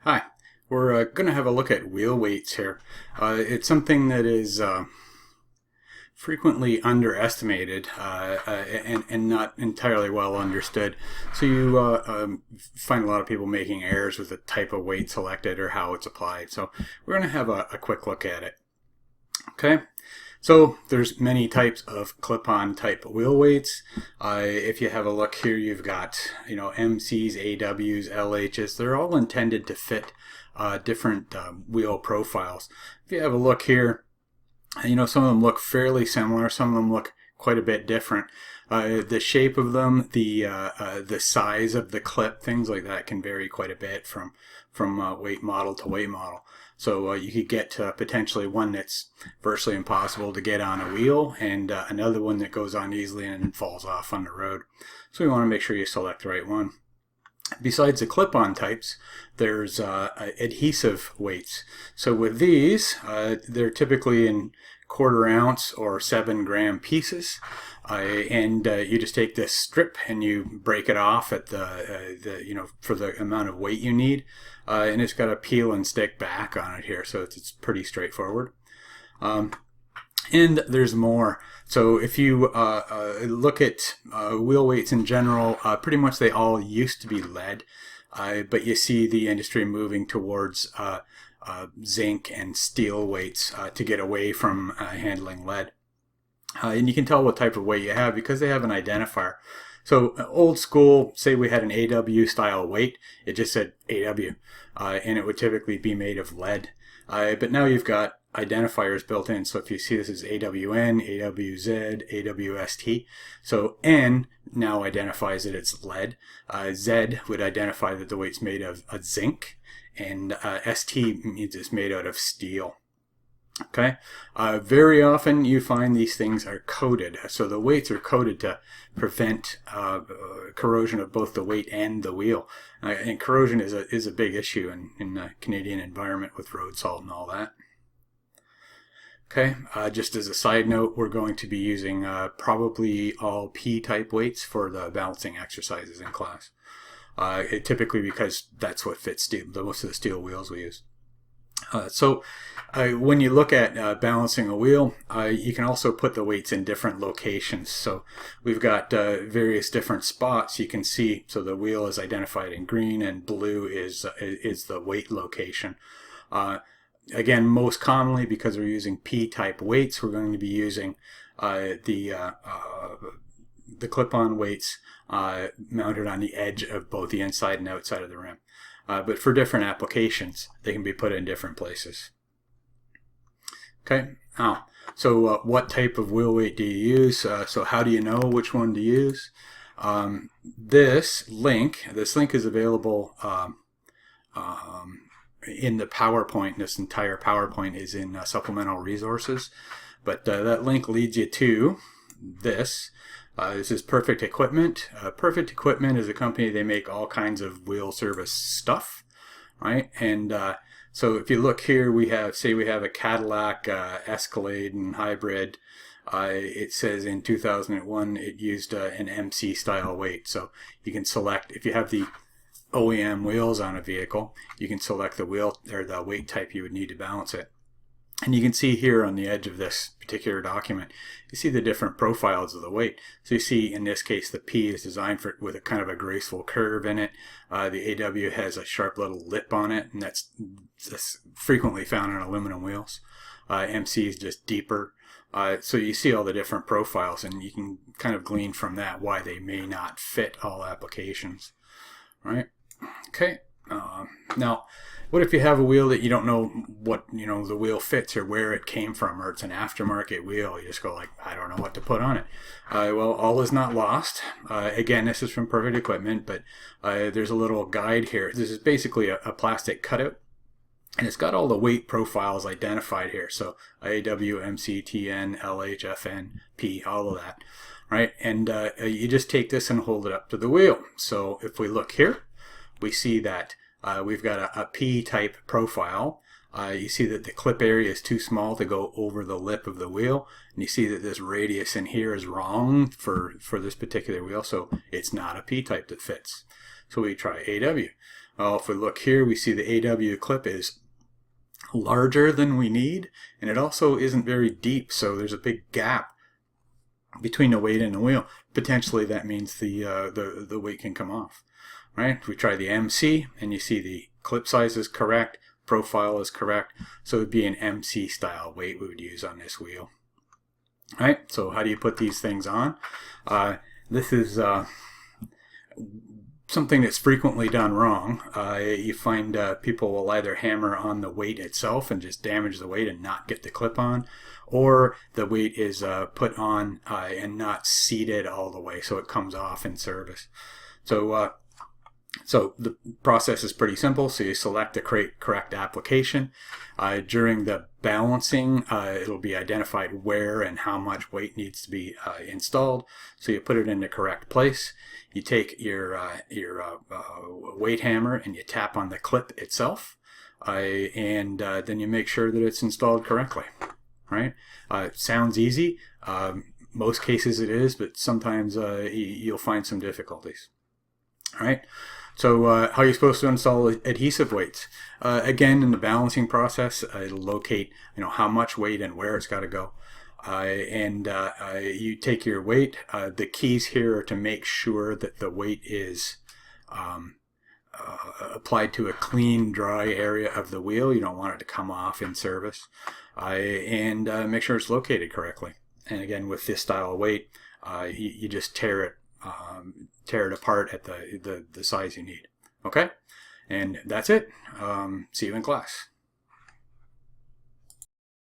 Hi, we're going to have a look at wheel weights here. It's something that is frequently underestimated and not entirely well understood. So you find a lot of people making errors with the type of weight selected or how it's applied. So we're going to have a quick look at it. Okay. So there's many types of clip-on type wheel weights. If you have a look here, you've got MCs, AWs, LHs. They're all intended to fit different wheel profiles. If you have a look here, some of them look fairly similar. Some of them look quite a bit different. The shape of them, the size of the clip, things like that can vary quite a bit from weight model to weight model. So you could get potentially one that's virtually impossible to get on a wheel, and another one that goes on easily and falls off on the road. So we want to make sure you select the right one. Besides the clip-on types, there's adhesive weights. So with these, they're typically in 1/4 ounce or 7-gram pieces, and you just take this strip and you break it off at for the amount of weight you need, and it's got a peel and stick back on it here, so it's pretty straightforward. And there's more. So if you look at wheel weights in general, pretty much they all used to be lead, but you see the industry moving towards zinc and steel weights to get away from handling lead. And you can tell what type of weight you have because they have an identifier. So old school, say we had an AW style weight, it just said AW, and it would typically be made of lead. But now you've got identifiers built in. So if you see this is AWN, AWZ, AWST. So N now identifies that it's lead. Z would identify that the weight's made of zinc, and ST means it's made out of steel. Okay, very often you find these things are coated. So the weights are coated to prevent corrosion of both the weight and the wheel. And corrosion is a big issue in the Canadian environment with road salt and all that. Okay, just as a side note, we're going to be using probably all P-type weights for the balancing exercises in class. Typically because that's what fits steel, most of the steel wheels we use. So when you look at balancing a wheel, you can also put the weights in different locations. So we've got various different spots you can see. So the wheel is identified in green, and blue is the weight location. Again, most commonly, because we're using P-type weights, we're going to be using the clip-on weights mounted on the edge of both the inside and outside of the rim. But for different applications, they can be put in different places. Okay, now, so what type of wheel weight do you use? So how do you know which one to use? This link is available in the PowerPoint. This entire PowerPoint is in supplemental resources, but that link leads you to this. This is Perfect Equipment. Perfect Equipment is a company, they make all kinds of wheel service stuff, right? And so if you look here, we have a Cadillac Escalade and Hybrid. It says in 2001 it used an MC style weight. So you can select, if you have the OEM wheels on a vehicle, you can select the wheel or the weight type you would need to balance it. And you can see here on the edge of this particular document, you see the different profiles of the weight. So you see in this case the P is designed with a kind of a graceful curve in it. The AW has a sharp little lip on it, and that's frequently found on aluminum wheels. MC is just deeper. So you see all the different profiles, and you can kind of glean from that why they may not fit all applications. Right? Okay. Now, what if you have a wheel that you don't know what the wheel fits or where it came from, or it's an aftermarket wheel? You just go like, I don't know what to put on it. Well, all is not lost. Again, this is from Perfect Equipment, but there's a little guide here. This is basically a plastic cutout, and it's got all the weight profiles identified here. So AW, MC, TN, LH, FN, P, all of that, right? And you just take this and hold it up to the wheel. So if we look here, we see that we've got a P-type profile. You see that the clip area is too small to go over the lip of the wheel, and you see that this radius in here is wrong for this particular wheel, so it's not a P-type that fits. So we try AW. Well, if we look here, we see the AW clip is larger than we need, and it also isn't very deep, so there's a big gap between the weight and the wheel. Potentially that means the weight can come off. Right? We try the MC, and you see the clip size is correct, profile is correct, so it would be an MC style weight we would use on this wheel. All right, so how do you put these things on? This is something that's frequently done wrong. You find people will either hammer on the weight itself and just damage the weight and not get the clip on, or the weight is put on and not seated all the way, so it comes off in service. So the process is pretty simple. So you select the correct application. During the balancing, it'll be identified where and how much weight needs to be installed. So you put it in the correct place. You take your weight hammer and you tap on the clip itself, and then you make sure that it's installed correctly. Right? It sounds easy. Most cases it is, but sometimes you'll find some difficulties. All right. So how are you supposed to install adhesive weights? Again, in the balancing process, it'll locate how much weight and where it's got to go. You take your weight. The keys here are to make sure that the weight is applied to a clean, dry area of the wheel. You don't want it to come off in service. And make sure it's located correctly. And again, with this style of weight, you just tear it apart at the size you need. Okay? And that's it. See you in class.